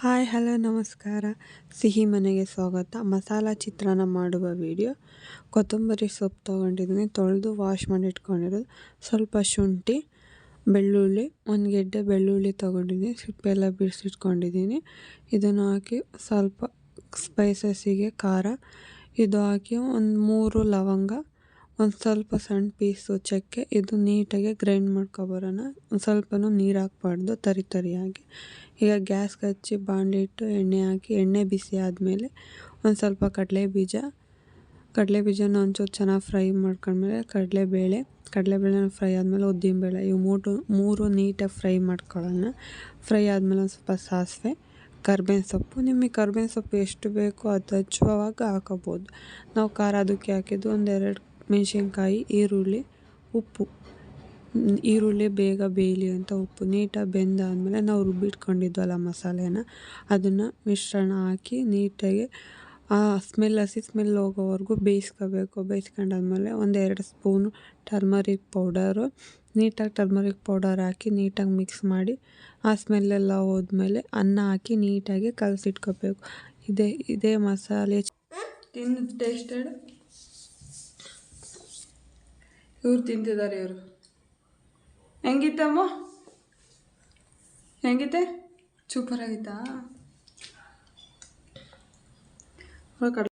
Hi hello ನಮಸ್ಕಾರ. ಸಿಹಿ ಮನೆಗೆ ಸ್ವಾಗತ. ಮಸಾಲ ಚಿತ್ರಾನ್ನ ಮಾಡುವ ವಿಡಿಯೋ. ಕೊತ್ತಂಬರಿ ಸೊಪ್ಪು ತೊಗೊಂಡಿದ್ದೀನಿ, ತೊಳೆದು ವಾಶ್ ಮಾಡಿ ಇಟ್ಕೊಂಡಿರೋದು. ಸ್ವಲ್ಪ ಶುಂಠಿ, ಬೆಳ್ಳುಳ್ಳಿ, ಒಂದು ಗೆಡ್ಡೆ ಬೆಳ್ಳುಳ್ಳಿ ತೊಗೊಂಡಿದ್ದೀನಿ, ಸಿಪ್ಪೆಲ್ಲ ಬಿಡಿಸಿಟ್ಕೊಂಡಿದ್ದೀನಿ. ಇದನ್ನು ಹಾಕಿ ಸ್ವಲ್ಪ ಸ್ಪೈಸಸ್ಸಿಗೆ ಖಾರ ಇದು ಹಾಕಿ ಒಂದು 3 ಲವಂಗ, ಒಂದು ಸ್ವಲ್ಪ ಸಣ್ಣ ಪೀಸು ಚಕ್ಕೆ, ಇದು ನೀಟಾಗಿ ಗ್ರೈಂಡ್ ಮಾಡ್ಕೊಬರೋಣ. ಒಂದು ಸ್ವಲ್ಪನೂ ನೀರು ಹಾಕ್ಬಾರ್ದು, ತರಿಯಾಗಿ. ಈಗ ಗ್ಯಾಸ್ಗೆ ಹಚ್ಚಿ ಬಾಣಲಿ ಇಟ್ಟು ಎಣ್ಣೆ ಹಾಕಿ, ಎಣ್ಣೆ ಬಿಸಿ ಆದಮೇಲೆ ಒಂದು ಸ್ವಲ್ಪ ಕಡಲೆಬೀಜನ ಒಂಚೂರು ಚೆನ್ನಾಗಿ ಫ್ರೈ ಮಾಡ್ಕೊಂಡ್ಮೇಲೆ ಕಡಲೆಬೇಳೆನ ಫ್ರೈ ಆದಮೇಲೆ ಉದ್ದಿನಬೇಳೆ, ಇವು ಮೂರು ನೀಟಾಗಿ ಫ್ರೈ ಮಾಡ್ಕೊಳ್ಳೋಣ. ಫ್ರೈ ಆದಮೇಲೆ ಒಂದು ಸ್ವಲ್ಪ ಸಾಸಿವೆ, ಕರ್ಬೇವಿನ ಸೊಪ್ಪು. ನಿಮಗೆ ಕರ್ಬೇವಿನ ಸೊಪ್ಪು ಎಷ್ಟು ಬೇಕೋ ಅದು ಹಚ್ಚುವಾಗ ಹಾಕೋಬೋದು. ನಾವು ಖಾರ ಅದಕ್ಕೆ ಹಾಕಿದ್ದು 1-2 ಮೆಣಸಿನ್ಕಾಯಿ, ಈರುಳ್ಳಿ, ಉಪ್ಪು. ಈರುಳ್ಳಿ ಬೇಗ ಬೇಯಲಿ ಅಂತ ಉಪ್ಪು. ನೀಟಾಗಿ ಬೆಂದಾದಮೇಲೆ ನಾವು ರುಬ್ಬಿಟ್ಕೊಂಡಿದ್ವಲ್ಲ ಮಸಾಲೆನ, ಅದನ್ನು ಮಿಶ್ರಣ ಹಾಕಿ ನೀಟಾಗಿ ಹಸಿ ಸ್ಮೆಲ್ ಹೋಗೋವರೆಗೂ ಬೇಯಿಸ್ಕೋಬೇಕು. ಬೇಯಿಸ್ಕೊಂಡಾದ್ಮೇಲೆ 1-2 ಸ್ಪೂನು ಟರ್ಮರಿಕ್ ಪೌಡರು, ನೀಟಾಗಿ ಟರ್ಮರಿಕ್ ಪೌಡರ್ ಹಾಕಿ ನೀಟಾಗಿ ಮಿಕ್ಸ್ ಮಾಡಿ, ಆ ಸ್ಮೆಲ್ಲೆಲ್ಲ ಹೋದ್ಮೇಲೆ ಅನ್ನ ಹಾಕಿ ನೀಟಾಗಿ ಕಲಸಿಟ್ಕೋಬೇಕು. ಇದೇ ಮಸಾಲೆ ತಿಂದು ಟೇಸ್ಟೆಡ್. ಇವ್ರು ತಿಂತಿದ್ದಾರೆ. ಇವರು ಹೆಂಗಿತ್ತಮ್ಮ? ಹೆಂಗಿತ್ತೆ? ಸೂಪರ್ ಆಗಿತ್ತಾ?